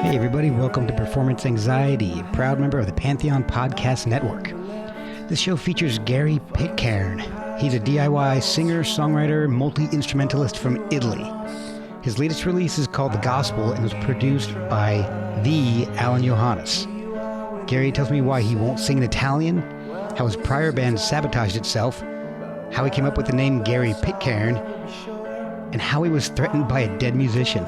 Hey everybody, welcome to Performance Anxiety, a proud member of the Pantheon Podcast Network. This show features Garry Pitcairn. He's a DIY singer, songwriter, multi-instrumentalist from Italy. His latest release is called The Gospel and was produced by the Alain Johannes. Garry tells me why he won't sing in Italian, how his prior band sabotaged itself, how he came up with the name Garry Pitcairn, and how he was threatened by a dead musician.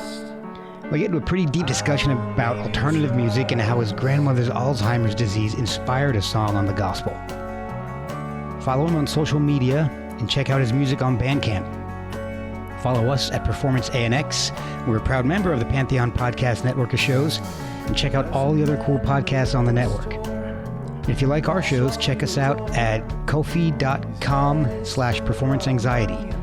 We get into a pretty deep discussion about alternative music and how his grandmother's Alzheimer's disease inspired a song on the gospel. Follow him on social media and check out his music on Bandcamp. Follow us at Performance ANX. We're a proud member of the Pantheon Podcast Network of shows, and check out all the other cool podcasts on the network. And if you like our shows, check us out at ko-fi.com/performanceanxiety.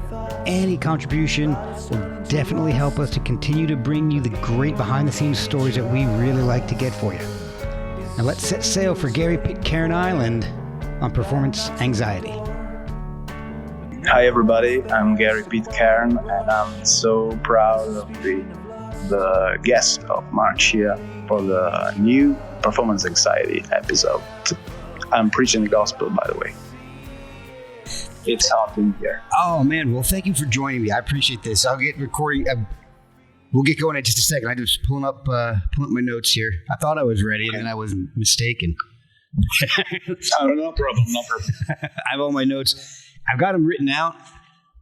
Any contribution will definitely help us to continue to bring you the great behind-the-scenes stories that we really like to get for you. Now let's set sail for Garry Pitcairn Island on Performance Anxiety. Hi everybody, I'm Garry Pitcairn, and I'm so proud of the guest of March here for the new Performance Anxiety episode. I'm preaching the gospel, by the way. It's hot in here. Oh man, well thank you for joining me. I appreciate this. I'll get recording. We'll get going in just a second. I'm just pulling up my notes here. I thought I was ready, and then I was mistaken. No problem. I have all my notes. I've got them written out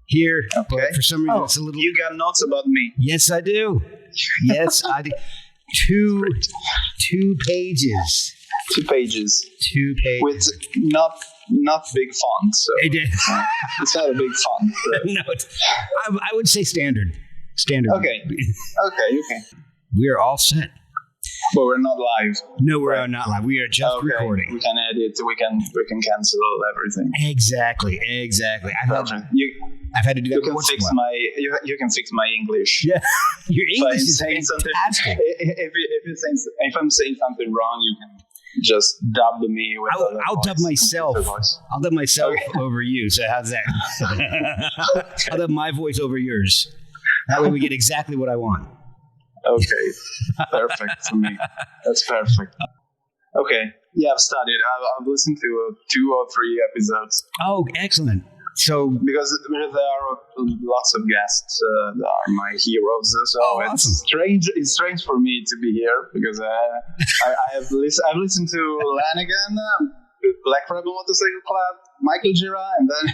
here, but for some reason it's a little... You got notes about me? Yes, I do. Yes, I do. Two pages. 2 pages. 2 pages. With not big font, so it's not a big font. So. No, I would say standard. Okay. We are all set. But we're not live. No, we're not live. We are just recording. We can edit. We can cancel everything. Exactly. I've had to do that once in a while. You can fix my English. Yeah, your English is fantastic. If I'm saying something wrong, you can just dub me with I'll dub myself. I'll dub myself over you. So how's that? I'll dub my voice over yours. That way we get exactly what I want. Okay. Perfect for me. That's perfect. Okay. Yeah, I've studied. I've listened to 2 or 3 episodes. Oh, excellent. So because there are lots of guests that are my heroes, so awesome. It's strange for me to be here because I've listened to Lanigan, Black Rebel Motorcycle Club, Michael Gira, and then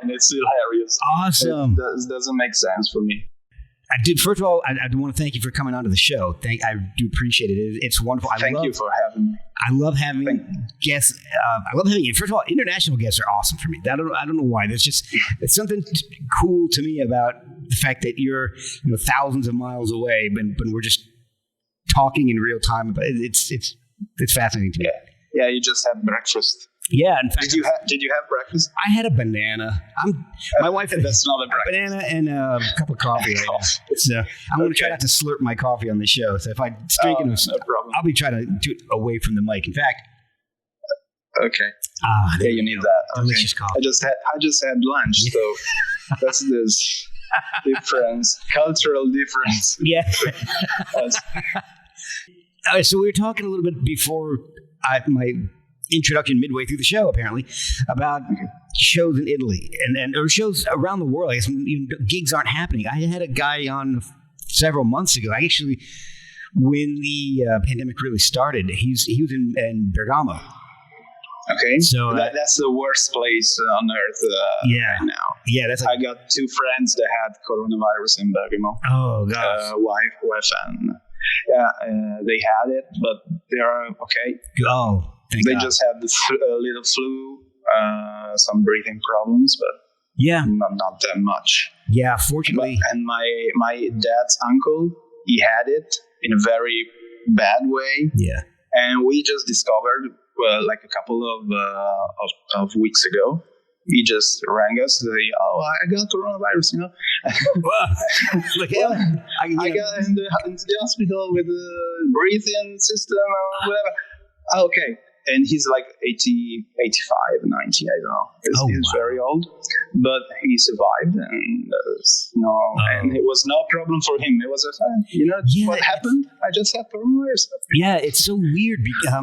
and it's hilarious. Awesome. It doesn't make sense for me. First of all, I do want to thank you for coming onto the show. I do appreciate it. It's wonderful. Thank you for having me. I love having guests. I love having you. First of all, international guests are awesome for me. I don't know why. It's something cool to me about the fact that you're thousands of miles away, but we're just talking in real time. But it's fascinating to me. Yeah. You just had breakfast. Yeah, in fact, did you have breakfast? I had a banana. My wife had that's not a banana and a cup of coffee. I'm going to try not to slurp my coffee on the show. So if I drink it, I'll be trying to do it away from the mic. In fact, you need that. Delicious coffee. I just had lunch, so that's this difference, cultural difference. Yeah. So we were talking a little bit before my introduction midway through the show, apparently, about shows in Italy and or shows around the world. I guess even gigs aren't happening. I had a guy on several months ago. Actually, when the pandemic really started, he was in Bergamo. Okay, so that's the worst place on earth right now. Yeah, I got 2 friends that had coronavirus in Bergamo. Oh gosh, wife, and they had it, but they are okay. Oh. They just had this little flu, some breathing problems, but not that much. Yeah, fortunately. And my dad's uncle, he had it in a very bad way. Yeah. And we just discovered, like a couple of weeks ago, he just rang us to say, I got coronavirus, I got into the hospital with a breathing system or whatever. Okay. and he's like 80, 85, 90, I don't know. He's very old, but he survived, and and it was no problem for him. It was what happened? I just had paranoia. Yeah, it's so weird because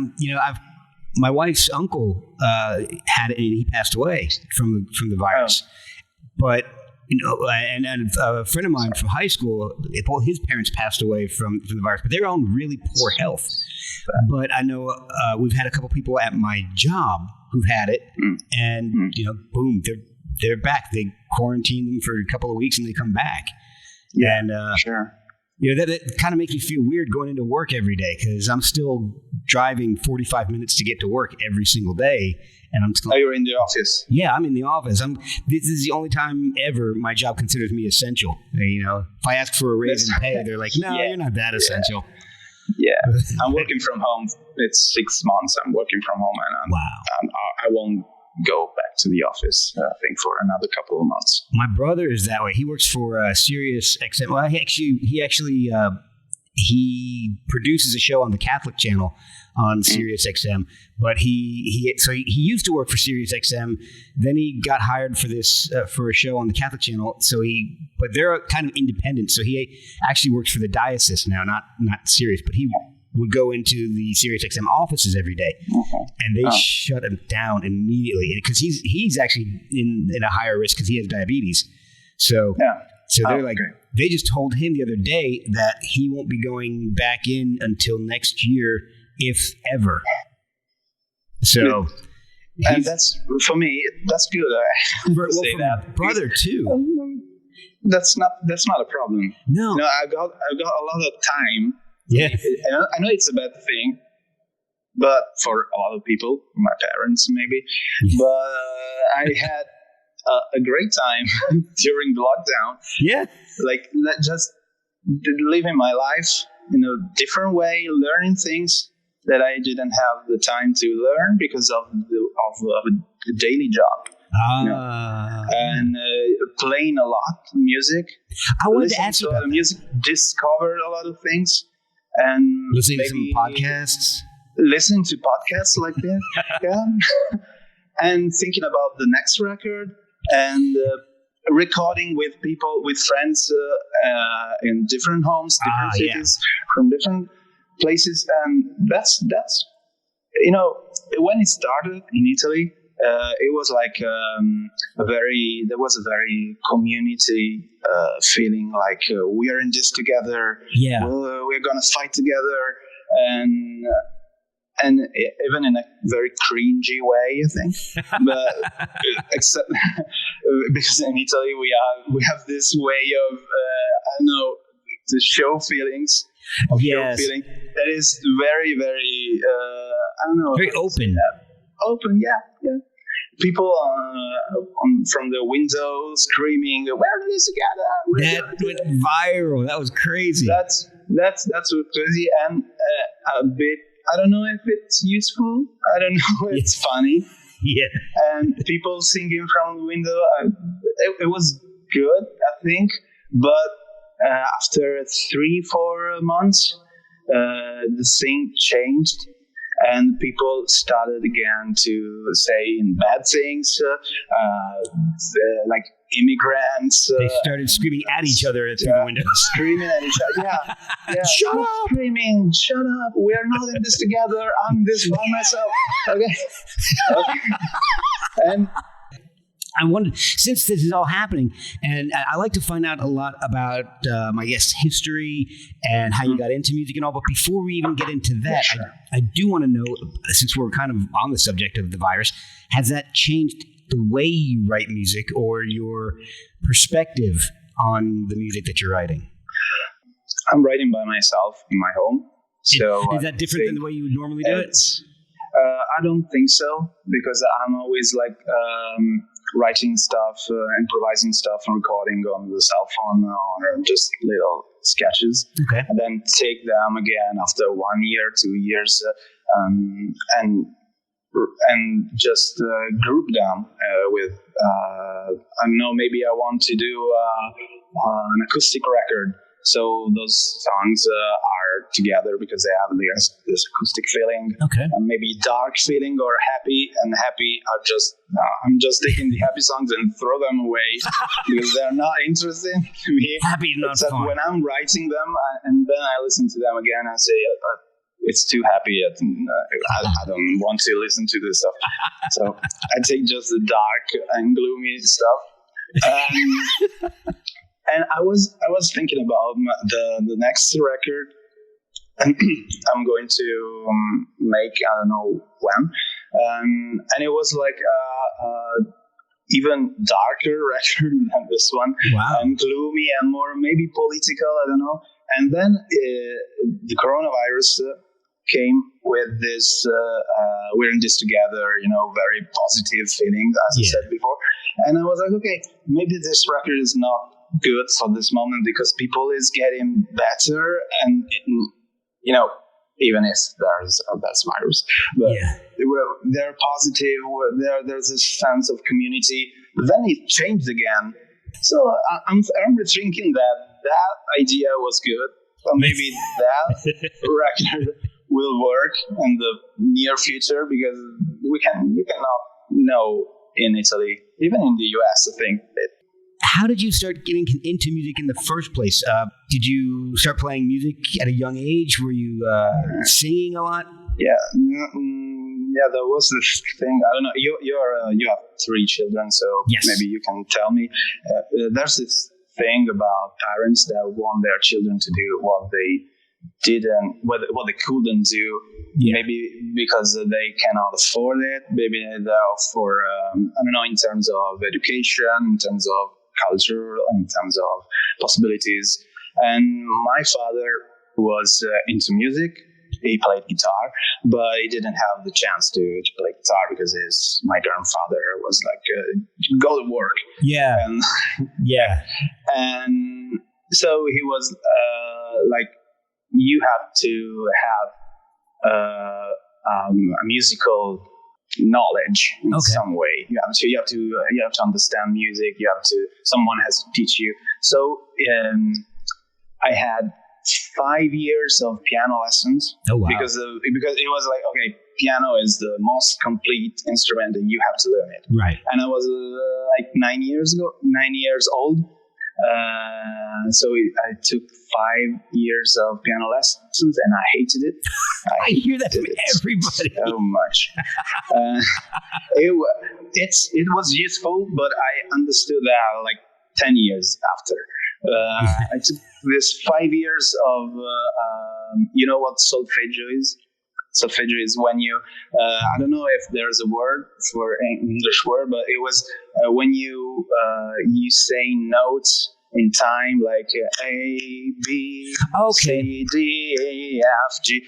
my wife's uncle had it, and he passed away from the virus. But and a friend of mine from high school, both his parents passed away from the virus, but they were all in really poor health. But I know we've had a couple people at my job who've had it, and boom, they're back. They quarantine them for a couple of weeks, and they come back. Yeah, and sure. That kind of makes me feel weird going into work every day because I'm still driving 45 minutes to get to work every single day. And I'm still, you're in the office? Yeah, I'm in the office. This is the only time ever my job considers me essential. If I ask for a raise in pay, they're like, no, you're not that essential. Yeah, I'm working from home. It's 6 months I'm working from home, and I won't go back to the office, I think, for another couple of months. My brother is that way. He works for Sirius XM. Well, he produces a show on the Catholic channel on Sirius XM, but he used to work for Sirius XM. Then he got hired for this for a show on the Catholic channel. But they're kind of independent. So he actually works for the diocese now, not Sirius, but he would go into the Sirius XM offices every day, and they shut him down immediately because he's actually in a higher risk because he has diabetes. So they're they just told him the other day that he won't be going back in until next year, if ever. So, and that's for me. That's good. For my brother too. That's not a problem. No, I got a lot of time. Yeah, I know it's a bad thing, but for a lot of people, my parents maybe, but I had a great time during the lockdown. Yeah, just living my life in a different way, learning things that I didn't have the time to learn because of the daily job. And playing a lot music. I wanted to ask you about music. Discovered a lot of things. And listening to some podcasts. Listen to podcasts like that, yeah. And thinking about the next record and recording with people, with friends in different homes, different cities, from different places, and that's when it started in Italy. It was like there was a very community feeling, like we are in this together. Yeah, we're gonna fight together, and even in a very cringy way, I think. But except because in Italy we have this way of to show feelings. Show feeling that is very, very very open. Open, yeah. People from the window screaming, "We're in this together!" That went viral. That was crazy. That's crazy, and a bit. I don't know if it's useful. I don't know if it's funny. Yeah. And people singing from the window. It was good, I think. But after 3-4 months, the thing changed. And people started again to say bad things, like immigrants. They started screaming at each other through the window. Screaming at each other, yeah. Shut up! Screaming, shut up! We are not in this together. I'm this by myself. Okay. And I wondered, since this is all happening, and I like to find out a lot about, I guess, history and how you got into music and all, but before we even get into that, sure. I do want to know, since we're kind of on the subject of the virus, has that changed the way you write music or your perspective on the music that you're writing? I'm writing by myself in my home. So is that different than the way you would normally do it? I don't think so, because I'm always like writing stuff, improvising stuff, and recording on the cell phone or just little sketches. Okay. And then take them again after 1 year, 2 years, and just group them with, I don't know, maybe I want to do an acoustic record. So those songs are guitar together because they have this acoustic feeling, and maybe dark feeling or happy. And happy are just I'm just taking the happy songs and throw them away because they're not interesting to me. Happy, not fun. When I'm writing them, and then I listen to them again and say, it's too happy. I don't want to listen to this stuff. So I take just the dark and gloomy stuff. And I was thinking about the next record I'm going to make. I don't know when. And it was like even darker record than this one. Wow. And gloomy and more maybe political. I don't know. And then the coronavirus came with this, we're in this together, very positive feelings, as I said before. And I was like, okay, maybe this record is not good for this moment because people is getting better, and even if there's that's virus, but they're positive. There's a sense of community. But then it changed again. So I'm rethinking that idea was good. So maybe that record will work in the near future because you cannot know in Italy, even in the US, I think. How did you start getting into music in the first place? Did you start playing music at a young age? Were you singing a lot? Yeah, there was this thing. I don't know. You have 3 children, so maybe you can tell me. There's this thing about parents that want their children to do what they didn't, what they couldn't do. Maybe because they cannot afford it. Maybe they're for I don't know, in terms of education, in terms of culture, in terms of possibilities. And my father was into music. He played guitar, but he didn't have the chance to play guitar because my grandfather was like, go to work. And so he was like, you have to have a musical knowledge in some way. You have to understand music. Someone has to teach you. So I had 5 years of piano lessons. Oh, wow. Because it was like, okay, piano is the most complete instrument and you have to learn it. Right. And I was like 9 years old. So I took 5 years of piano lessons and I hated it. I hear that from everybody so much. It was useful, but I understood that like 10 years after. I took this 5 years of, you know what solfeggio is? Solfeggio is when you, I don't know if there's a word for an English word, but it was when you say notes in time, like A, B, C, D, E, F, G.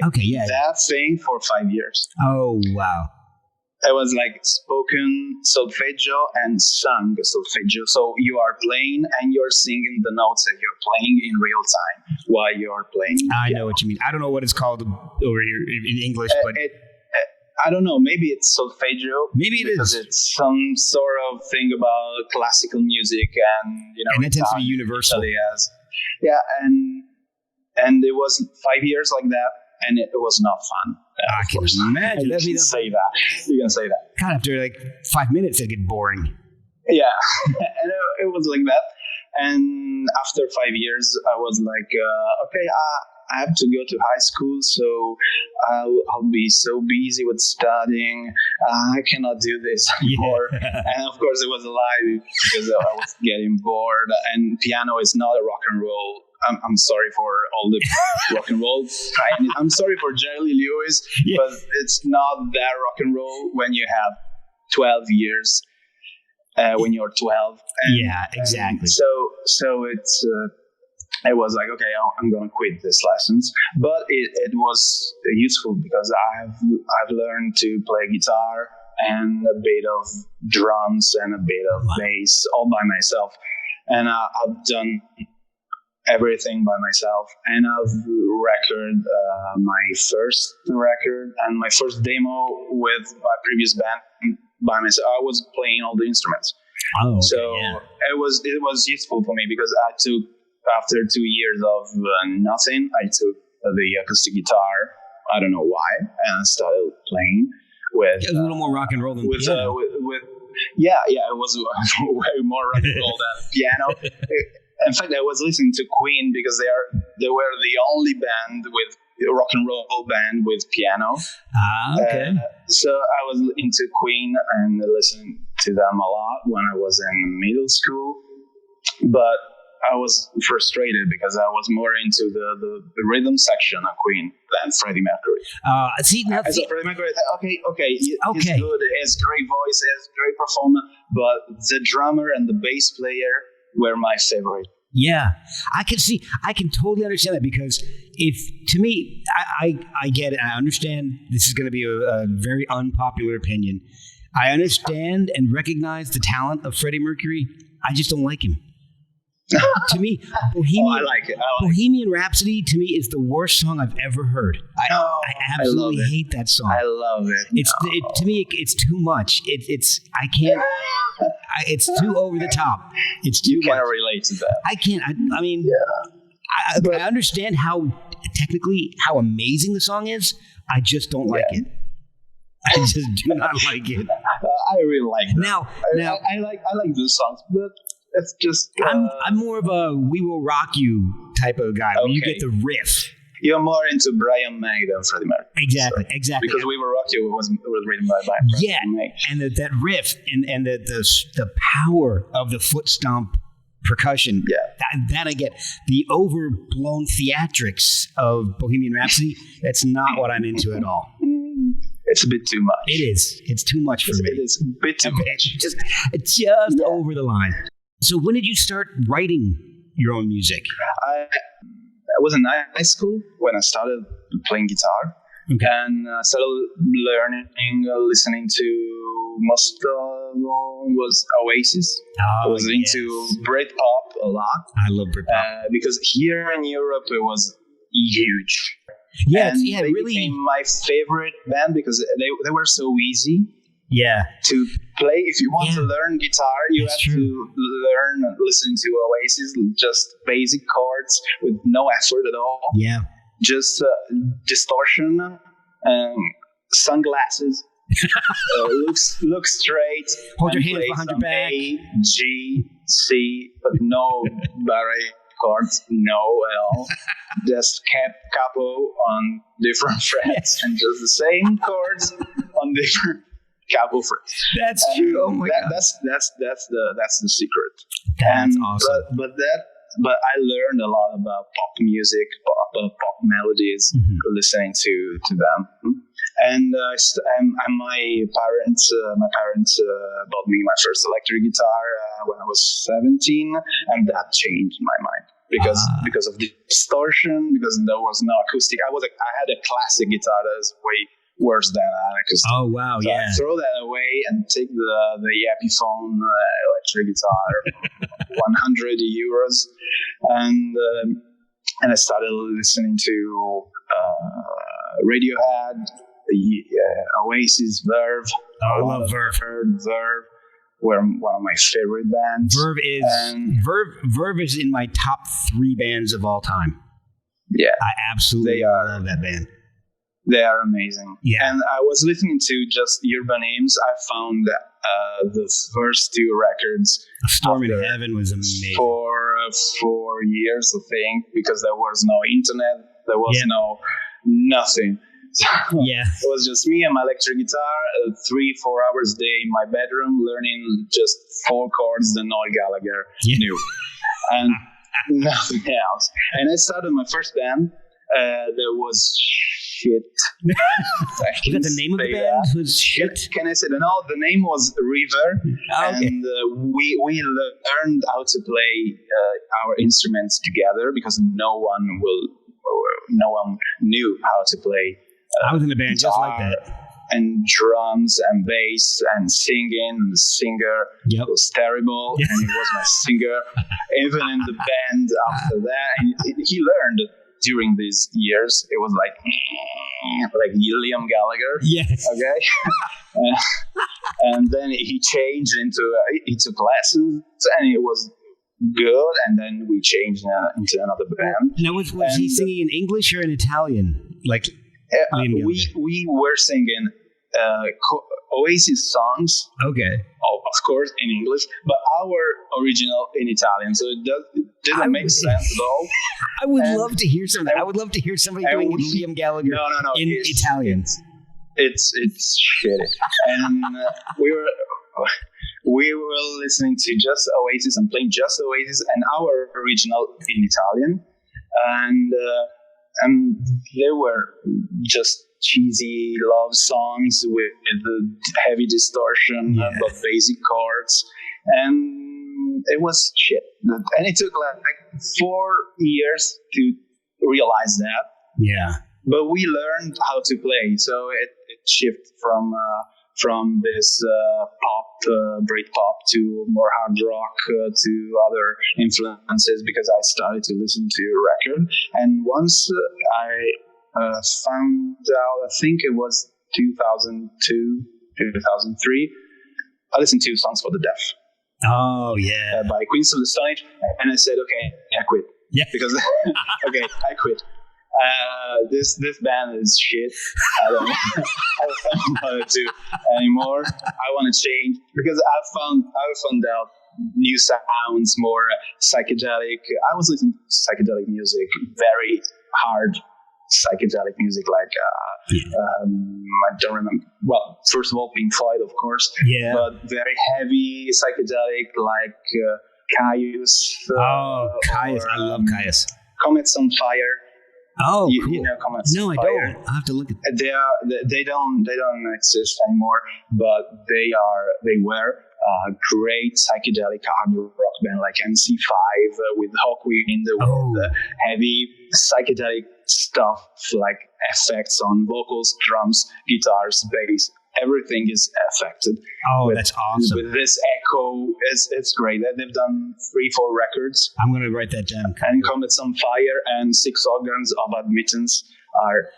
Okay, that thing for 5 years. Oh, wow. It was like spoken solfeggio and sung solfeggio. So you are playing and you're singing the notes that you're playing in real time while you're playing. I know what you mean. I don't know what it's called over here in English, but I don't know. Maybe it's solfeggio. Maybe it because is. It's some sort of thing about classical music and and that tends to be universal. And it was 5 years like that, and it was not fun. I can imagine. You can say that. God, after like 5 minutes, it'd get boring. Yeah, and it was like that. And after 5 years, I was like, okay, I have to go to high school, so I'll be so busy with studying. I cannot do this anymore. And of course, it was a lie because I was getting bored. And piano is not a rock and roll. I'm sorry for all the rock and roll. I'm sorry for Jerry Lee Lewis, but it's not that rock and roll when you have 12 years. When you're 12. And, exactly. So it was like, okay, I'm going to quit these lessons. But it was useful because I've learned to play guitar and a bit of drums and a bit of bass all by myself. And I've done everything by myself. And I've recorded my first record and my first demo with my previous band by myself. I was playing all the instruments. It was useful for me because after 2 years of nothing, I took the acoustic guitar. I don't know why, and I started playing with It was a little more rock and roll than piano. It was way more rock and roll than piano. In fact, I was listening to Queen because they were the only band with rock and roll band with piano. Okay. So I was into Queen and listening to them a lot when I was in middle school, but I was frustrated because I was more into the rhythm section of Queen than Freddie Mercury. Freddie Mercury, he's good, he has great voice, he has great performance, but the drummer and the bass player were my favorite. Yeah, I can totally understand that, because to me, I get it. I understand this is going to be a very unpopular opinion. I understand and recognize the talent of Freddie Mercury. I just don't like him. To me, I like it. Bohemian Rhapsody to me is the worst song I've ever heard. I absolutely hate that song. I love it. To me, it's too much. I can't. It's too over the top. It's too much. You can't relate to that. I can't. I mean, I understand how amazing the song is. I just don't like it. I just do not like it. I really like it. Now, I like those songs, but it's just. I'm more of a "We Will Rock You" type of guy. Where you get the riff. You're more into Brian May than Freddie Mercury. Exactly. Because "We Will Rock You" was written by Brian May. And that riff and the power of the foot stomp percussion. Yeah, that I get. The overblown theatrics of Bohemian Rhapsody. That's not what I'm into at all. It's a bit too much. It is. It's too much for me. It is a bit too much. It's just over the line. So when did you start writing your own music? I was in high school when I started playing guitar. Okay. And I started listening to most was Oasis. I was into Britpop a lot. I love Britpop. Because here in Europe it was huge. Yeah, they really became my favorite band because they were so easy. Yeah. To play, if you want to learn guitar, you have to learn listening to Oasis, just basic chords with no effort at all. Yeah. Just distortion, sunglasses, look straight. Hold your hands behind your back. A, G, C, but no barre chords, no at all. Just capo on different frets and just the same chords on different capo frets. That's true. Oh my God. That's the secret. That's awesome. But I learned a lot about pop music, pop melodies, listening to them. And my parents bought me my first electric guitar when I was 17, and that changed my mind because of the distortion, because there was no acoustic. I had a classic guitar that was way worse than an acoustic. Oh wow! So I throw that away and take the Epiphone electric guitar, 100 euros, and I started listening to Radiohead, Oasis, Verve. I love Verve. Verve were one of my favorite bands. Verve is in my top 3 bands of all time. Yeah, I absolutely love that band. They are amazing. Yeah. And I was listening to just urban hymns. I found the first 2 records. A Storm in Heaven was amazing. For 4 years, I think, because there was no internet. There was no nothing. So it was just me and my electric guitar, 3-4 hours a day in my bedroom, learning just 4 chords that Noel Gallagher knew. And nothing else. And I started my first band. There was shit. Was that the name of the band? Was shit? Can I say that? No, the name was River. Okay. And we learned how to play our instruments together because no one knew how to play. I was in a band just like that. And drums and bass and singing. And the singer was terrible. And he was my singer. Even in the band after that. And he learned during these years. It was like Liam Gallagher. Yes. Okay. And then he changed he took lessons. And it was good, and then we changed into another band. Now, was he singing in English or in Italian? Like we were singing Oasis songs. Okay. Of course, in English, but our original in Italian. So it didn't make sense at all. I would love to hear something. I would love to hear somebody doing Liam Gallagher in Italian. It's shitty. And we were listening to just Oasis and playing just Oasis and our original in Italian, and they were just cheesy love songs with heavy distortion but basic chords, and it was shit. And it took like 4 years to realize that. Yeah. But we learned how to play, so it shifted from this pop, Britpop, to more hard rock, to other influences, because I started to listen to record. And once I found out, I think it was 2002, 2003, I listened to Songs for the Deaf. Oh, yeah. By Queens of the Stone Age. And I said, okay, I quit. Yeah. Because, okay, I quit. This band is shit. I don't want to do anymore. I want to change, because I found out new sounds, more psychedelic. I was listening to psychedelic music, very hard psychedelic music, like I don't remember. Well, first of all, Pink Floyd, of course. Yeah. But very heavy psychedelic, like Caius. Caius! I love Caius. Comets on Fire. Oh, cool. You know Comets No, on I Fire. don't. I'll have to look at that. They don't exist anymore, but they were a great psychedelic hard rock band like MC5 with Hawkwind, with heavy psychedelic stuff like effects on vocals, drums, guitars, bass. Everything is affected. Oh, that's awesome. With this echo, it's great. They've done 3-4 records. I'm going to write that down. And Comets on Fire and 6 Organs of Admittance are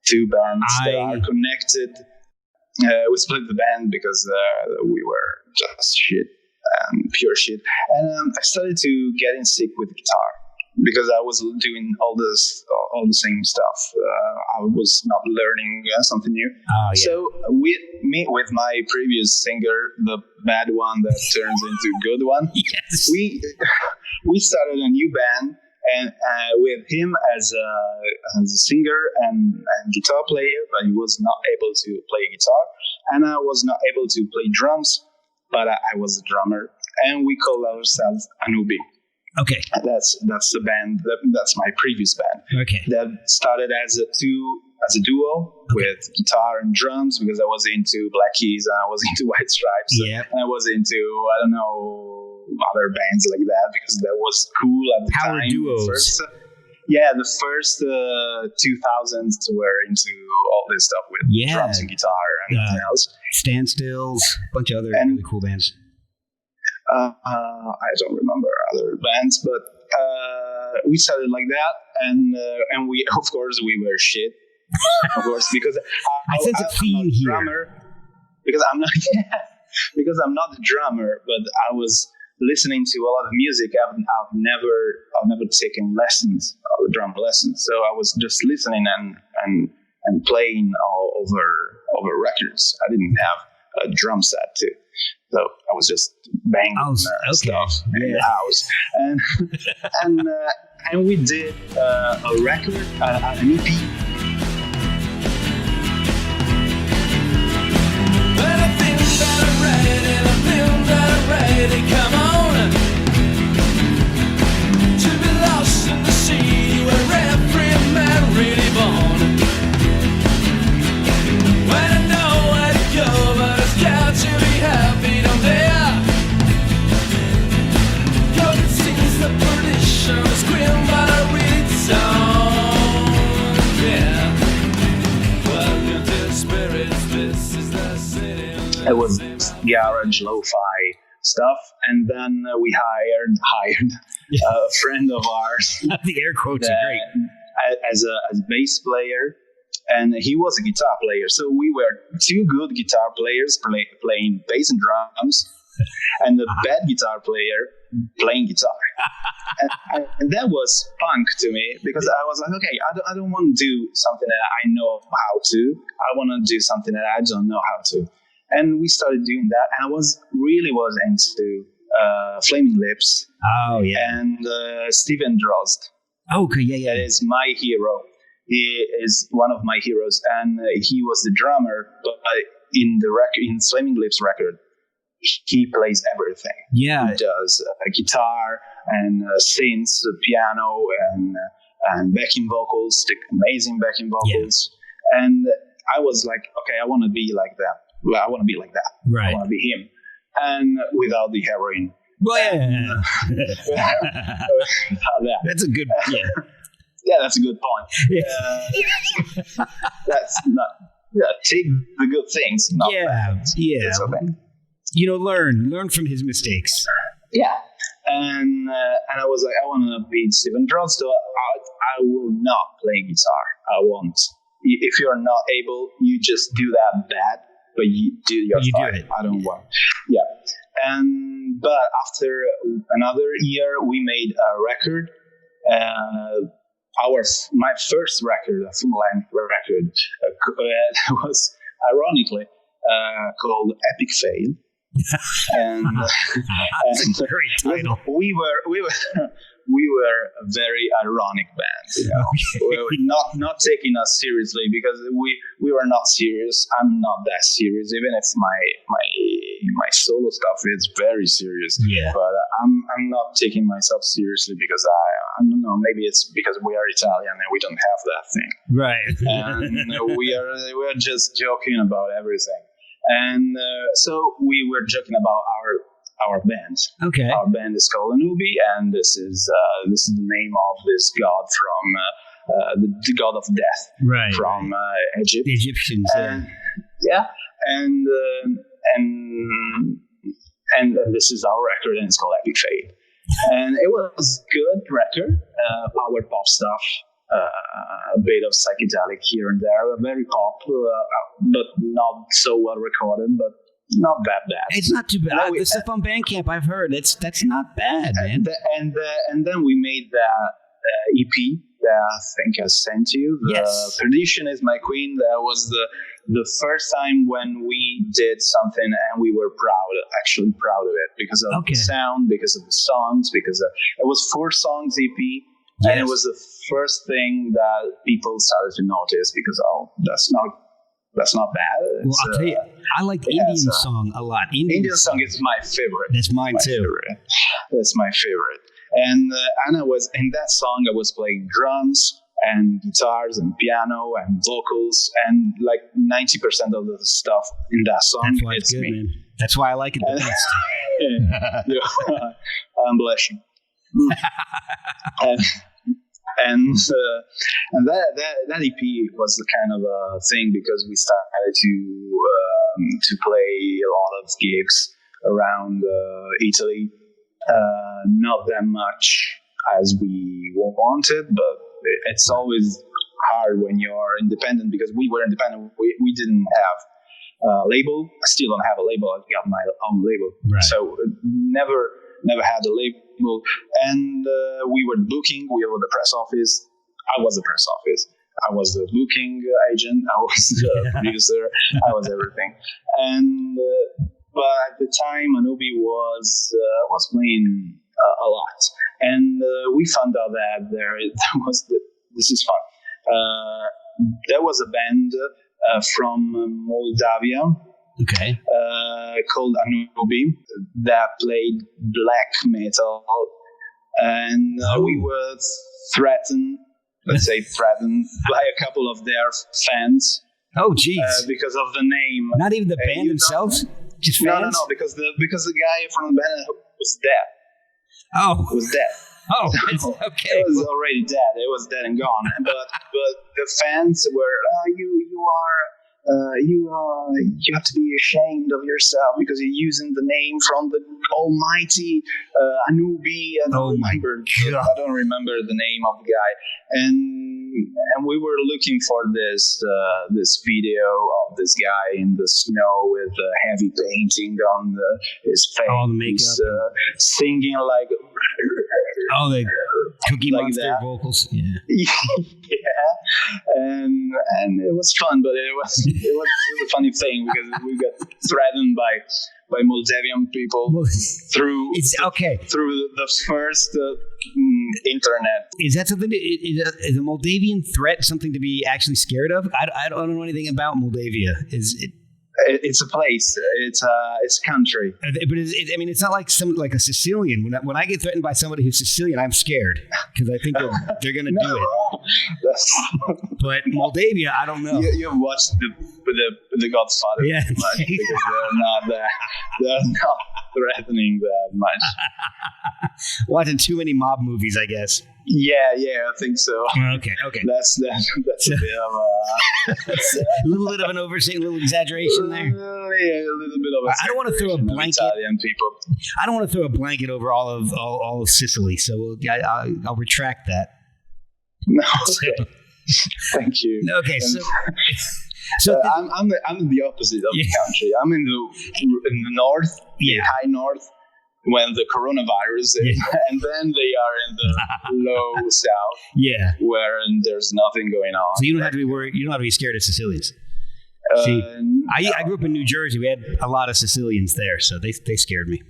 2 bands that are connected. We split the band because we were just shit, pure shit. And I started to get sick with guitar, because I was doing all the same stuff. I was not learning something new. Oh, yeah. So with my previous singer, the bad one that turns into good one, yes. we started a new band, and with him as a singer and guitar player, but he was not able to play guitar, and I was not able to play drums, but I was a drummer, and we called ourselves Anubi. Okay. That's the band. That's my previous band. Okay. That started as a duo with guitar and drums, because I was into Black Keys and I was into White Stripes. Yeah. And I was into, I don't know, other bands like that, because that was cool at the time. Power duos. The first 2000s were into all this stuff with drums and guitar and everything else. Standstills, a bunch of other really cool bands. I don't remember other bands, but we started like that, and we, of course, we were shit, of course, because I sense a theme here. Drummer, because I'm not, because I'm not the drummer, but I was listening to a lot of music. I've never taken lessons, drum lessons, so I was just listening and playing all over records. I didn't have a drum set too. So I was just banging stuff in the house, and we did a record, an EP. But I think that I'm ready, and I feel that I'm ready. Come on, to be lost in the sea where every man really born. When I know where to go, but it's got to be happy down there. God, it seems the perdition is grim, but I really don't. Yeah. Welcome to the spirits, this is the city. It was garage lo-fi stuff, and then we hired a friend of ours. The air quotes are great. As a bass player, and he was a guitar player. So we were 2 good guitar players playing bass and drums, and the bad guitar player playing guitar. and that was punk to me, because I was like, okay, I don't want to do something that I know how to. I want to do something that I don't know how to. And we started doing that, and I was into Flaming Lips. Oh, yeah. And Steven Drozd. Oh, okay, yeah. That is my hero. He is one of my heroes, and he was the drummer. But in Flaming Lips record, he plays everything. Yeah, he does guitar and synths, piano, and backing vocals, amazing backing vocals. Yeah. And I was like, okay, I want to be like that. Well, I want to be like that. Right. I want to be him, and without the heroin. Well, yeah. Without that. That's a good. Yeah. Yeah, that's a good point. That's not. Yeah, take the good things. Not bad. Yeah. Okay. Learn from his mistakes. Yeah, and I was like, I want to be Steven Drozd, so I will not play guitar. I won't. If you're not able, you just do that bad, but you do your part. Do it. I don't want. Yeah, but after another year, we made a record. My first record, a full-length record, was ironically called Epic Fail. And that's a great title. We were a very ironic band. We were not taking us seriously, because we were not serious. I'm not that serious, even if my solo stuff is very serious. Yeah. But I'm not taking myself seriously, because I don't know. Maybe it's because we are Italian and we don't have that thing. Right. And we are just joking about everything. And so we were joking about our band. Okay. Our band is called Anubi, and this is the name of this god from the god of death, right? From Egypt. The Egyptians. Yeah. And this is our record, and it's called Epic Fate. And it was good record, power pop stuff. A bit of psychedelic here and there, very pop, but not so well recorded, but not that bad. It's not too bad. The stuff on Bandcamp I've heard, that's not bad, man. And then we made that EP that I think I sent you. Yes. Perdition is My Queen. That was the first time when we did something and we were actually proud of it, because of the sound, because of the songs, because it was 4 songs EP. Yes. And it was the first thing that people started to notice, because that's not bad. Well, I'll tell you, I like the Indian song a lot. Indian song is my favorite. That's mine too. Favorite. That's my favorite. And I was in that song. I was playing drums and guitars and piano and vocals, and like 90% of the stuff in that song. That's why it's good, me. Man. That's why I like it the best. I'm blushing. And that EP was the kind of a thing, because we started to play a lot of gigs around Italy. Not that much as we wanted, but it's always hard when you're independent, because we were independent. We didn't have a label. I still don't have a label. I got my own label. Right. So never had a label. And we were booking. We were the press office. I was the press office. I was the booking agent. I was the producer. I was everything. And but at the time, Anubi was playing a lot, and we found out that this is fun. There was a band from Moldavia. Okay. Called Anubi, that played black metal, and we were threatened by a couple of their fans. Oh, geez! Because of the name. Not even the band themselves, just fans. No, because the guy from the band was dead. Oh, was dead. Oh, so okay. It was already dead. It was dead and gone. But the fans were, you have to be ashamed of yourself, because you're using the name from the almighty Anubi. And I don't remember the name of the guy. And we were looking for this video of this guy in the snow with heavy painting on his face, all the makeup, singing like Oh, the Cookie Like Monster that. vocals. Yeah. Yeah, and it was fun, but it was a funny thing because we got threatened by Moldavian people through the first internet. Is that something? Is a Moldavian threat something to be actually scared of? I don't know anything about Moldavia. Is it? It's a place. It's a country. But it's not like a Sicilian. When I get threatened by somebody who's Sicilian, I'm scared because I think they're going to do it. But Moldavia, I don't know. You've watched the Godfather, yeah, too much because they're not threatening that much. Watching too many mob movies, I guess. Yeah, I think so. Okay. That's a bit of a little bit of an oversight, a little exaggeration there. Yeah, a little bit of. I don't want to throw a blanket. Italian people. I don't want to throw a blanket over all of Sicily, so I'll retract that. No, thank you. Okay, I'm the opposite of the country. I'm in the north, the high north, when the coronavirus is, and then they are in the low south, where there's nothing going on. So you don't have to be worried. You don't have to be scared of Sicilians. See, I grew up in New Jersey. We had a lot of Sicilians there, so they scared me.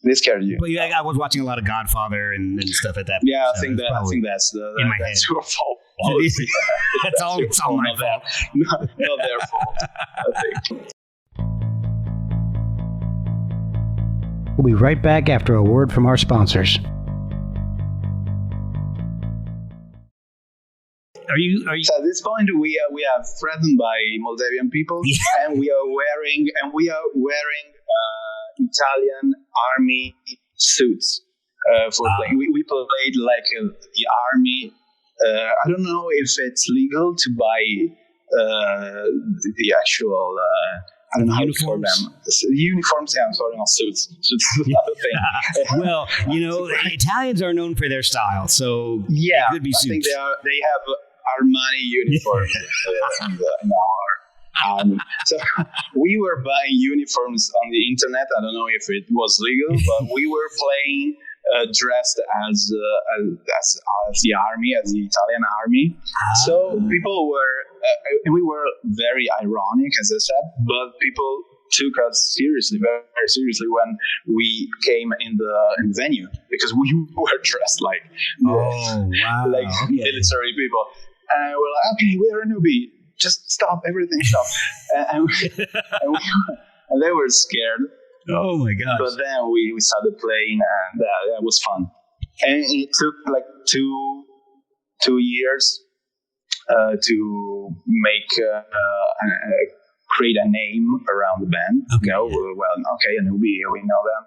They scared you. But I was watching a lot of Godfather and stuff at that point. Yeah, I think that's in my head. Your fault. It's all my fault. Not their fault, I think. We'll be right back after a word from our sponsors. Are you? So at this point, we are threatened by Moldavian people, and we are wearing Italian army suits for playing. We played like the army. I don't know if it's legal to buy the actual. I don't know how to call them. Uniforms, I'm sorry, not suits. Suits is another thing. Well, Italians are known for their style, so it could be suits. I think they have Armani uniforms in our army. So we were buying uniforms on the internet. I don't know if it was legal, but we were playing dressed as the army, as the Italian army. So people were, and we were very ironic, as I said, but people took us seriously, very, very seriously when we came in the venue because we were dressed like military people. And we're like, okay, we're a newbie. Just stop, everything stop. and they were scared. Oh my gosh. But then we started playing, and that was fun. And it took like two years to make create a name around the band. Okay. A newbie, we know them.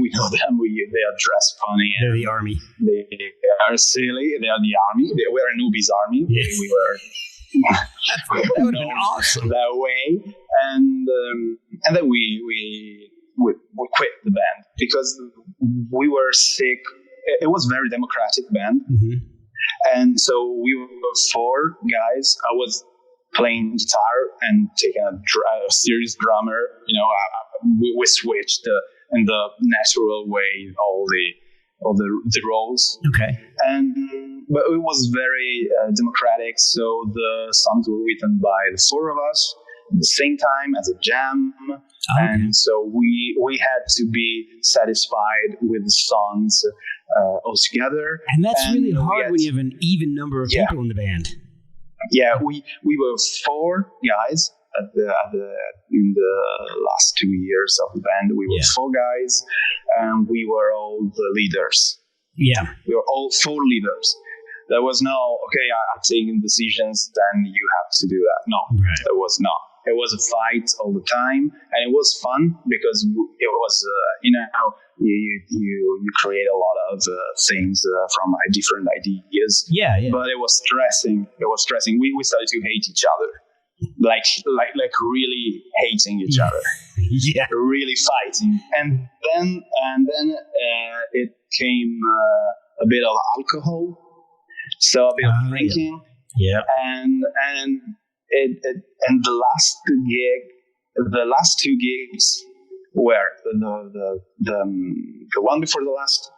We know them. They are dressed funny. They're the army. They are silly. They are the army. We're a newbies army. Yes. We were. That would have been awesome. That way, and then we quit the band because we were sick. It was a very democratic band, and so we were 4 guys. I was playing guitar and taking a serious drummer. We switched in the natural way all the roles. Okay. But it was very democratic, so the songs were written by the 4 of us at the same time as a jam. Okay. And so we had to be satisfied with the songs all together. And that's really hard when you have an even number of people in the band. Yeah, we were 4 guys in the last 2 years of the band. We were 4 guys, and we were all the leaders. Yeah. We were all 4 leaders. There was no, I'm taking decisions, then you have to do that. No, there was not. It was a fight all the time, and it was fun because it was, you create a lot of things from different ideas. Yeah. But it was stressing. We started to hate each other, like really hating each other. Yeah, really fighting, and then it came a bit of alcohol. So a bit of drinking, and the last 2 gigs were the one before the last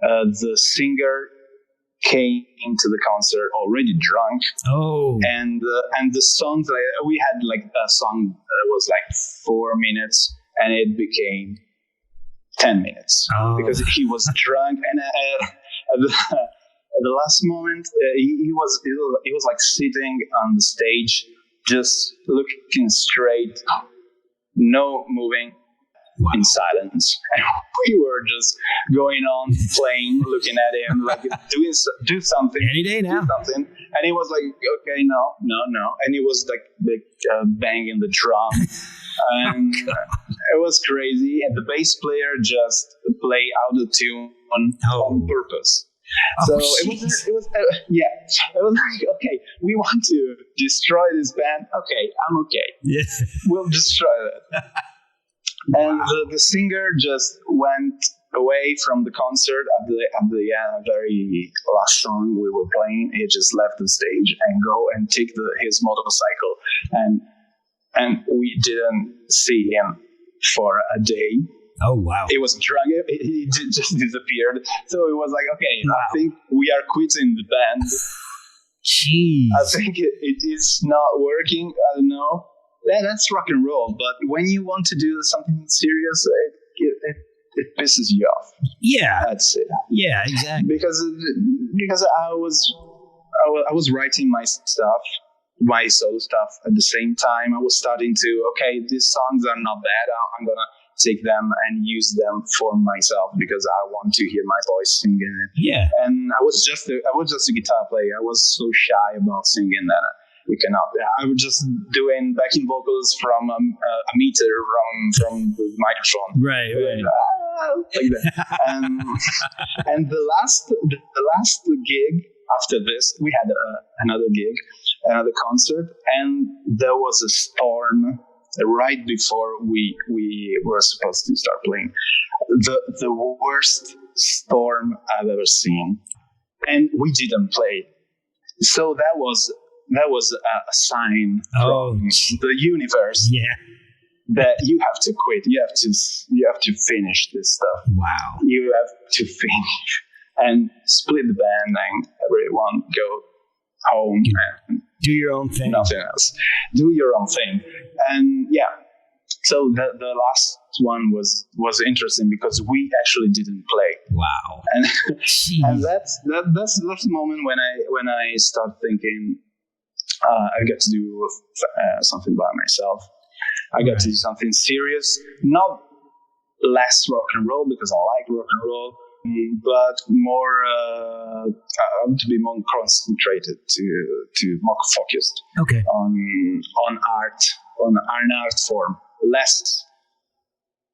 the singer came to the concert already drunk. Oh. And the songs, we had like a song that was like 4 minutes, and it became 10 minutes because he was drunk. And at the last moment, he was like sitting on the stage, just looking straight, no moving. Wow. In silence, and we were just going on playing, looking at him, like do something, any day now, something. And he was like, okay, no, and he was like banging the drum, and it was crazy. And the bass player just play out of tune on purpose. So it was like, okay, we want to destroy this band. Okay, I'm okay. Yeah. We'll destroy it. And the singer just went away from the concert at the very last song we were playing. He just left the stage and go and take his motorcycle, and we didn't see him for a day. Oh wow! He was drunk. He just disappeared. So it was like, okay, wow. I think we are quitting the band. Jeez. I think it is not working. I don't know. Yeah, that's rock and roll, but when you want to do something serious, it pisses you off. Yeah, that's it. Yeah, exactly. Because I was writing my stuff, my solo stuff at the same time. I was starting to these songs are not bad. I'm gonna take them and use them for myself because I want to hear my voice singing it. Yeah, and I was just a guitar player. I was so shy about singing that. We cannot. I was just doing backing vocals from a meter from the microphone. Right. Like that. And the last gig after this, we had another gig, another concert, and there was a storm right before we were supposed to start playing. The worst storm I've ever seen, and we didn't play. So that was a sign from the universe that you have to quit. You have to finish this stuff. Wow. You have to finish and split the band and everyone go home and do your own thing. Nothing else. Do your own thing. And so the last one was interesting because we actually didn't play. Wow. And that's the moment when I start thinking, I got to do something by myself. I got to do something serious, not less rock and roll because I like rock and roll, but more to be more concentrated, to more focused. Okay. On art, on an art form, less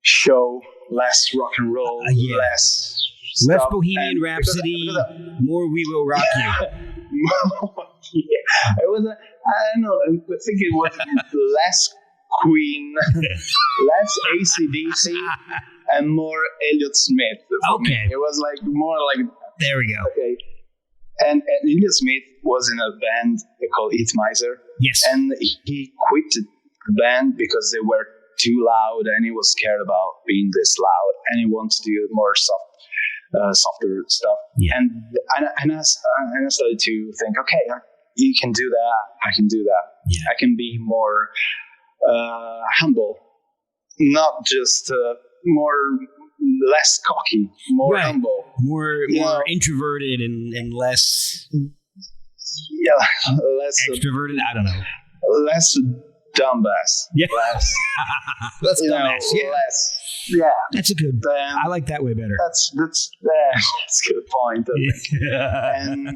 show, less rock and roll, less Bohemian Rhapsody, more We Will Rock You. It was. I don't know. I think it was less Queen, less AC/DC, and more Elliott Smith. Okay. It was like more like. There we go. Okay. And Elliott Smith was in a band called Eat Miser. Yes. And he quit the band because they were too loud, and he was scared about being this loud, and he wanted to do more softer stuff. Yeah. And I started to think, okay, you can do that. I can do that. Yeah. I can be more humble, not just less cocky, more humble, more introverted and less less extroverted. I don't know. Less dumbass. Yeah. Less dumbass. Less. Yeah. That's a good. I like that way better. That's a good point. Yeah. And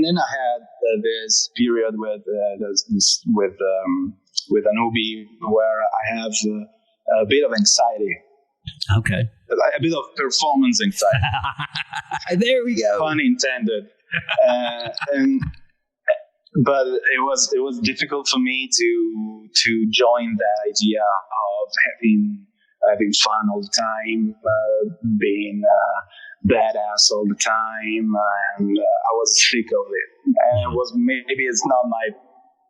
then I had this period with Anubi where I have a bit of anxiety. Okay. A bit of performance anxiety. There we go. Pun intended. But it was difficult for me to join that idea of having fun all the time, being badass all the time, and I was sick of it. And it was maybe it's not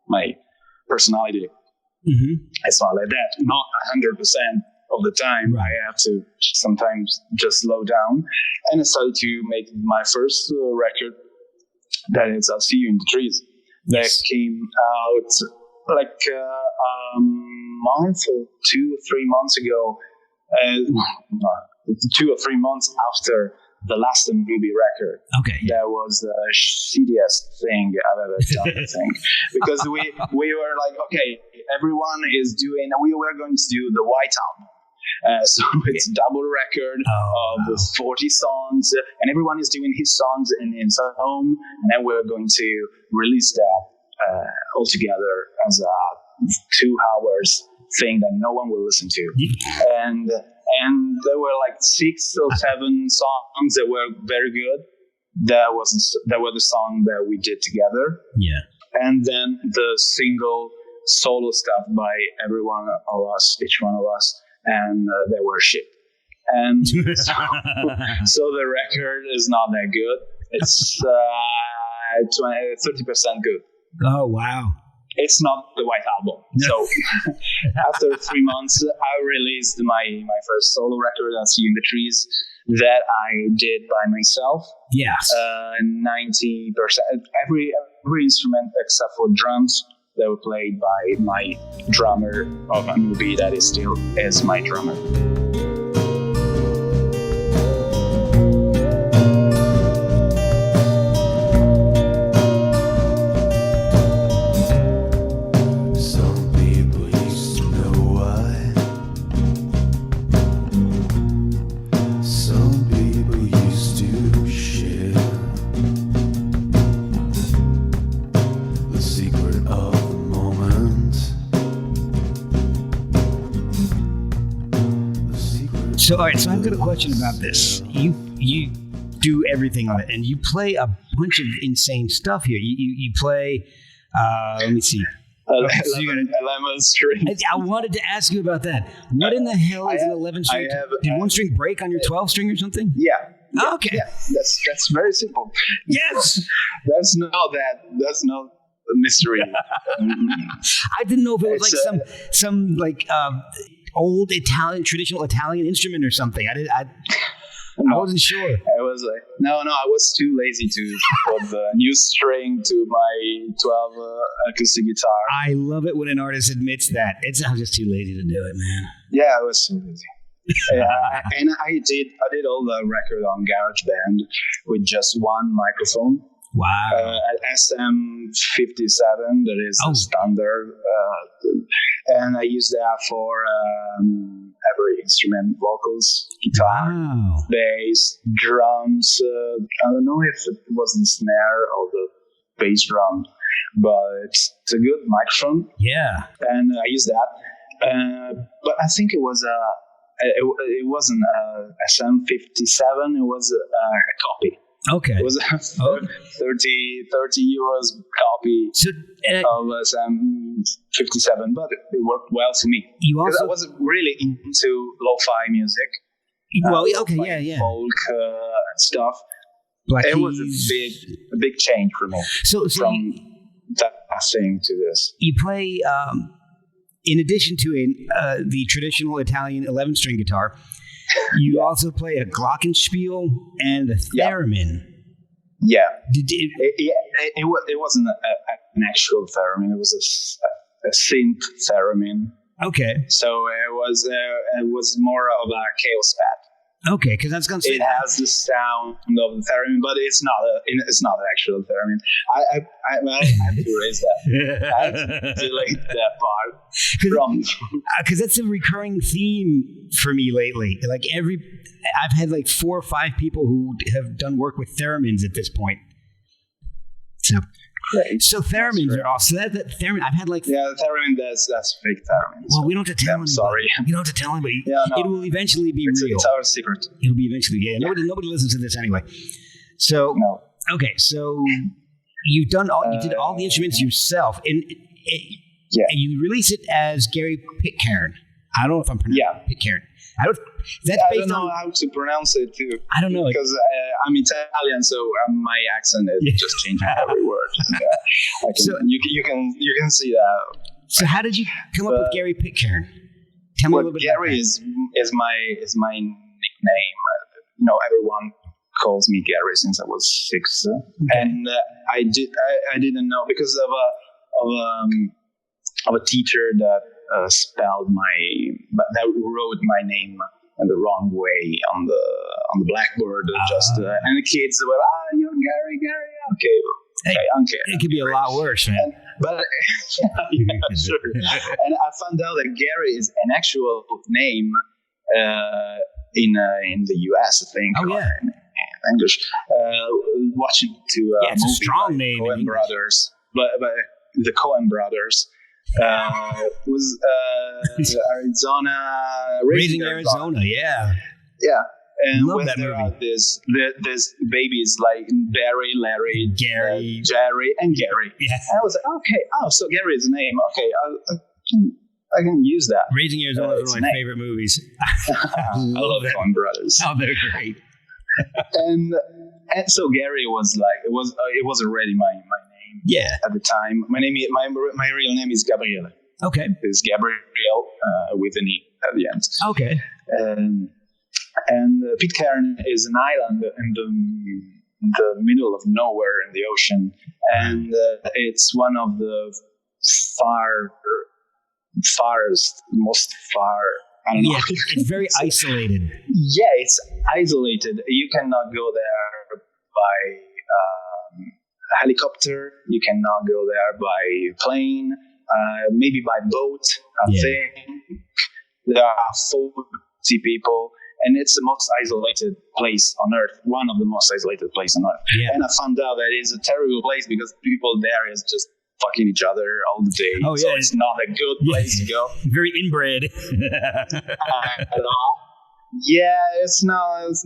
my personality. Mm-hmm. It's not like that. Not 100%. of the time. I have to sometimes just slow down. And I started to make my first record, that is I'll See You in the Trees. That came out like a month or 2 or 3 months ago. 2 or 3 months after the last movie record. Okay. That was the shittiest thing I've ever done, I think. Because we were like, okay, everyone is doing, we were going to do the White Album. So it's a double record of 40 songs, and everyone is doing his songs in his home, and then we're going to release that all together as a 2 hours thing that no one will listen to. And there were like 6 or 7 songs that were very good. That were the song that we did together. Yeah. And then the single solo stuff by every one of us, each one of us, and they were shit. And so the record is not that good. It's 30% good. Oh, wow. It's not the White Album. So after 3 months, I released my first solo record, I'll See You in the Trees, that I did by myself. Yes. 90%. Every instrument except for drums, they were played by my drummer of a movie that is still is my drummer. So, all right. So I've got a question about this. You do everything on it, and you play a bunch of insane stuff here. You play. Let me see. 11 strings. I wanted to ask you about that. What in the hell is an 11 string? Did one string break on your 12 string or something? Yeah. Okay. Yeah. That's very simple. Yes. That's not a mystery. I didn't know if it was like some old traditional Italian instrument or something. I wasn't sure. I was like, no, I was too lazy to put the new string to my 12 acoustic guitar. I love it when an artist admits that. I'm just too lazy to do it, man. Yeah, I was too lazy. And I did all the record on GarageBand with just one microphone. Wow. At SM57, that is the standard. And I use that for every instrument, vocals, guitar, bass, drums. I don't know if it was the snare or the bass drum, but it's a good microphone. Yeah. And I use that. But I think it wasn't SM57, it was a copy. Okay. It was a 30 euros copy of SM57, but it worked well for me. Because I was really into lo-fi music. Well, okay, yeah. Folk and stuff. It was a big change for me from that thing to this. You play, in addition to the traditional Italian 11-string guitar, you also play a glockenspiel and a theremin. Yeah. It wasn't an actual theremin. It was a synth theremin. Okay. So it was more of a chaos pad. Okay, because I was going to say it has the sound of the theremin, but it's not an actual theremin. I have to erase that. I have to delete that part because that's a recurring theme for me lately. Like I've had like 4 or 5 people who have done work with theremins at this point. So. Great. So theremins are awesome. So that theremin, I've had like... Yeah, the theremin, that's fake theremin. Well, we don't have to tell anybody. Sorry. You don't have to tell anybody. Yeah, no. It will eventually be real. It's our secret. It'll be eventually, yeah. Nobody listens to this anyway. So, no. Okay, so you did all the instruments yourself. And you release it as Garry Pitcairn. I don't know if I'm pronouncing Pitcairn. I don't know how to pronounce it too. I don't know because I'm Italian, so my accent is just changing every word. You can see that. So how did you come up with Garry Pitcairn? Tell me a little bit Gary about is my nickname. Everyone calls me Gary since I was 6, and I didn't know because of a teacher that wrote my name in the wrong way on the blackboard. And the kids were, you're Gary. Okay, It could be a lot worse, man. But sure. And I found out that Gary is an actual name in the US, I think. Oh yeah. In English. Watching it's a strong name. Coen brothers, but the Coen brothers was Arizona, Raising Arizona. Yeah. And Love when that there movie. are this babies like Barry, Larry, Gary. Jerry, and Gary. Yeah. And I was like, okay, so Gary is a name. Okay, I can use that. Raising Arizona is one of my favorite movies. I love Coen brothers. Oh, they're great. and so Gary was like, it was already my name. Yeah. At the time, my real name is Gabriele. Okay. It's Gabriel with an E at the end. Okay. And Pitcairn is an island in the middle of nowhere in the ocean, and it's one of the most far. I don't know. Yeah, it's very isolated. Yeah, it's isolated. You cannot go there by helicopter. You cannot go there by plane. Maybe by boat. I think there are 40 people. And it's the most isolated place on Earth, one of the most isolated places on Earth. Yeah. And I found out that it's a terrible place because people there is just fucking each other all the day. Oh, yeah. So it's not a good place to go. Very inbred. At all. Yeah, it's not good.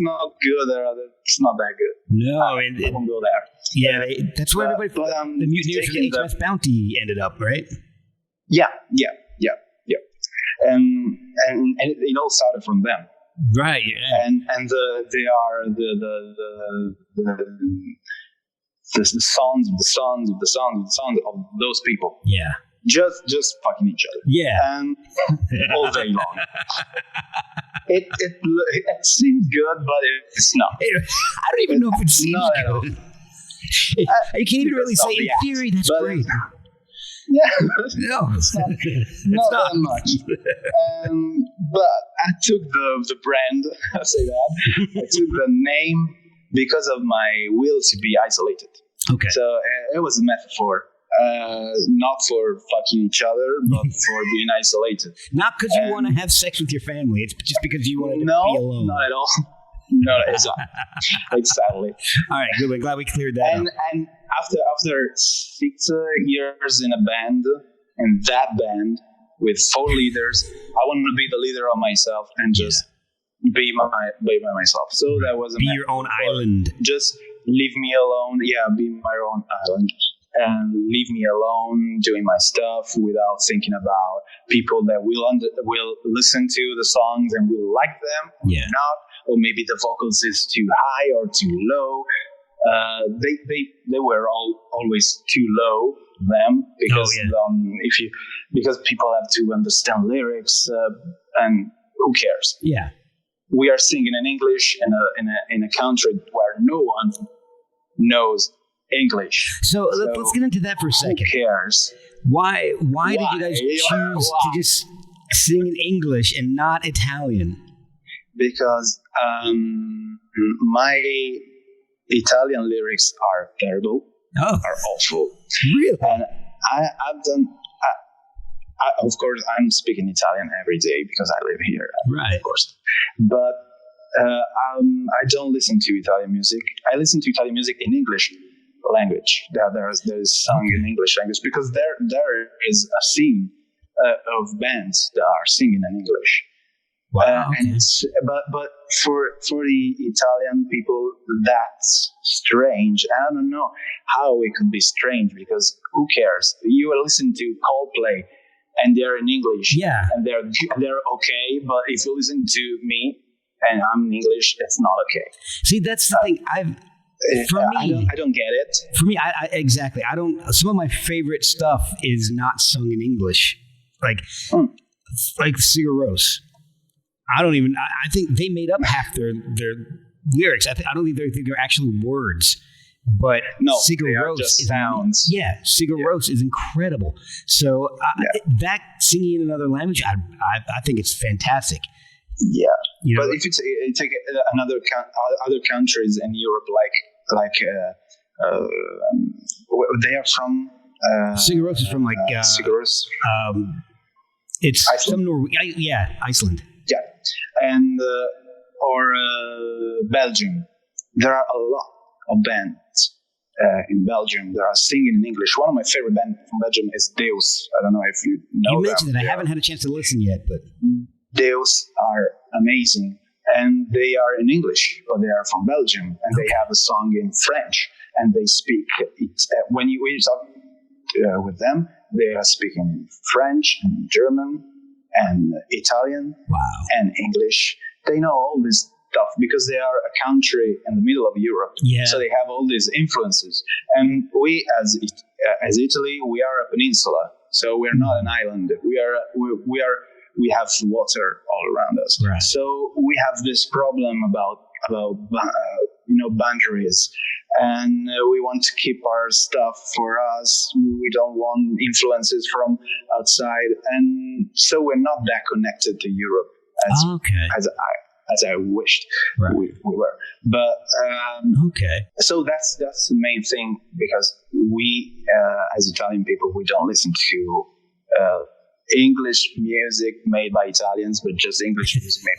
It's not that good. No. I won't go there. Yeah, that's where everybody thought the mutineers from HMS Bounty ended up, right? Yeah. And it all started from them. Right, yeah. And they are the sons of those people. Yeah. Just fucking each other. Yeah. And all day long. It seems good, but it's not. I don't even know if it seems not good. at all. I can't even really say in theory that's great. Yeah, no, it's not that much. But I took the brand. I say that I took the name because of my will to be isolated. Okay. So it was a metaphor, not for fucking each other, but for being isolated. Not because you want to have sex with your family. It's just because you want to be alone. No, not at all. No, it's not. Exactly. All right, good. I'm glad we cleared that up. And after 6 years in a band, in that band with 4 leaders, I wanted to be the leader of myself and just be by myself. So that was be your own island. Just leave me alone. Yeah, be my own island. And leave me alone doing my stuff without thinking about people that will listen to the songs and will like them or not, or maybe the vocals is too high or too low. They were always too low, them, because because people have to understand lyrics, and who cares? Yeah, we are singing in English in a country where no one knows English. So let's get into that for a second. Who cares? Why did you guys choose to just sing in English and not Italian? Because my Italian lyrics are terrible. Are awful. Really? And I've done. Of course, I'm speaking Italian every day because I live here. Right. Of course, but I don't listen to Italian music. I listen to Italian music in English language. There's sung in English language because there is a scene of bands that are singing in English. Wow. And but for the Italian people, that's strange. I don't know how it could be strange because who cares? You are listening to Coldplay and they're in English, and they're okay. But if you listen to me and I'm in English, it's not okay. See, that's the thing. I don't get it. For me, I exactly. I don't. Some of my favorite stuff is not sung in English. like Sigur Rós. I think they made up half their lyrics. I don't think they're actually words. But No, Sigur they are Rós just is sounds. Sigur Rós is incredible. So that singing in another language, I think it's fantastic. Yeah, You know, but if you take other countries in Europe, they are from Sigur Rós is from like Sigur Rós. it's Iceland? some Iceland. Yeah, and or Belgium. There are a lot of bands in Belgium that are singing in English. One of my favorite bands from Belgium is Deus. I don't know if you know You them. mentioned it. I haven't had a chance to listen yet, but Deus are amazing, and they are in English, but they are from Belgium, and they have a song in French, and they speak it. When you talk with them, they are speaking French and German and Italian and English. They know all this stuff because they are a country in the middle of Europe, so they have all these influences. And we, as Italy, we are a peninsula, so we're not an island. We have water all around us. Right. So we have this problem about boundaries, and we want to keep our stuff for us. We don't want influences from outside, and so we're not that connected to Europe as I wished we were. But so that's the main thing, because we as Italian people, we don't listen to English music made by Italians, but just English music made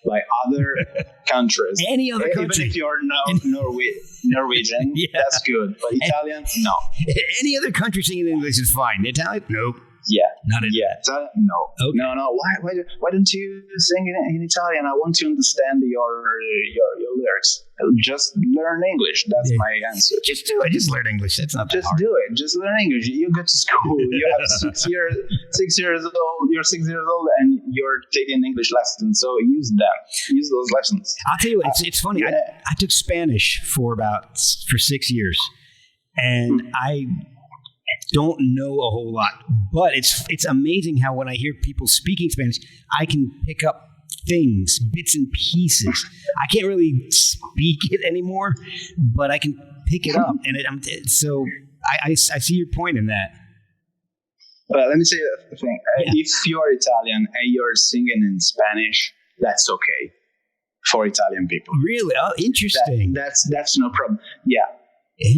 by other countries. Any other country. Even if you're Norwegian, that's good. But Italian, no. Any other country singing in English is fine. Italian, nope. Yeah. Not in. Yeah. No. Okay. No. Why don't you sing in Italian? I want to understand your lyrics. Just learn English. That's my answer. Just do it. Just learn English. That's not that hard. Do it. Just learn English. You go to school. You have 6 years old. You're 6 years old, and you're taking English lessons. So use them. Use those lessons. I'll tell you what. It's funny. Yeah. I took Spanish for 6 years, and I don't know a whole lot, but it's amazing how when I hear people speaking Spanish, I can pick up things, bits and pieces. I can't really speak it anymore, but I can pick it up, and I see your point in that. Well, let me say a thing. If you are Italian and you're singing in Spanish, that's okay for Italian people. Really? Oh, interesting. That's no problem. Yeah,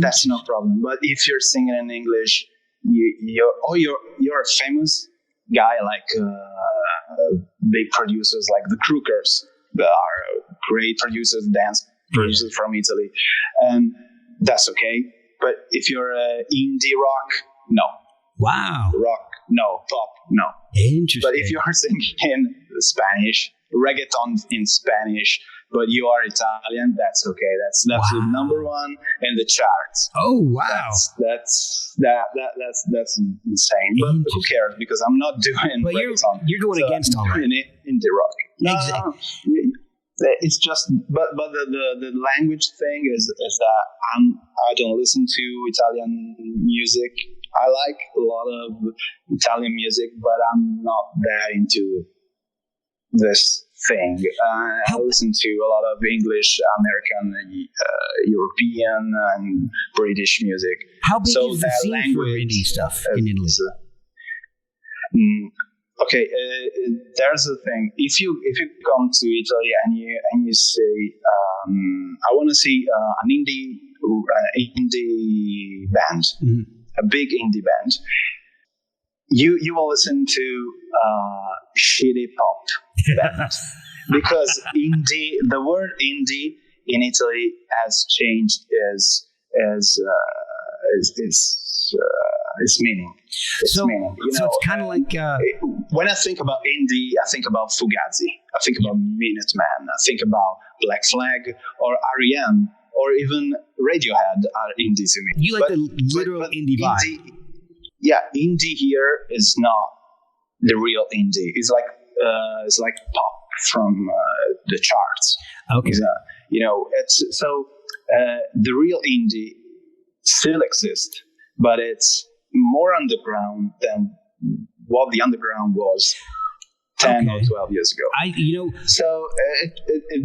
that's no problem. But if you're singing in English, you're a famous guy, like big producers like the Crookers, that are great producers, dance producers from Italy, and that's okay. But if you're indie rock, no. Wow. Rock, no. Pop, no. Interesting. But if you're singing in Spanish, reggaeton in Spanish, but you are Italian, that's okay. That's the number one in the charts. Oh wow, that's insane. But who cares? Because I'm not doing reggaeton. You're going against all that. Indie rock. Exactly. It's just, but the language thing is that I don't listen to Italian music. I like a lot of Italian music, but I'm not that into this thing. I listen to a lot of English, American, European, and British music. How big is the scene for indie stuff in Italy? Okay, there's a thing. If you come to Italy and you say, I want to see an indie band, a big indie band, you will listen to shitty pop bands. Because the word indie in Italy has changed its meaning. Its meaning. So it's kind of like when I think about indie, I think about Fugazi, I think about Minuteman, I think about Black Flag or R.E.M. or even Radiohead are indie to me. You like the literal indie vibe. Indie here is not the real indie. It's like pop from the charts. Okay. It's the real indie still exists, but it's more underground than what the underground was 10 or 12 years ago. So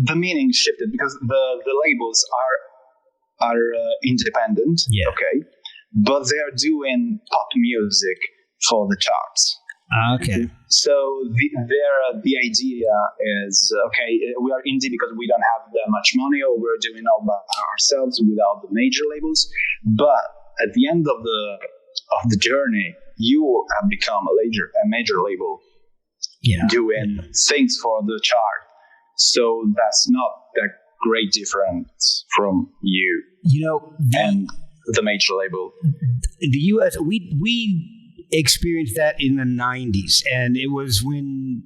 the meaning shifted because the labels are independent, okay, but they are doing pop music for the charts. Okay. So the idea is, okay, we are indie because we don't have that much money, or we're doing all by ourselves without the major labels. But at the end of the journey, you have become a major label, doing things for the chart. So that's not that great difference from you, and the major label. The U.S. we experienced that in the 90s, and it was when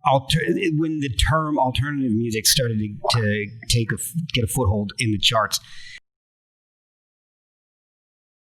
the term alternative music started to get a foothold in the charts.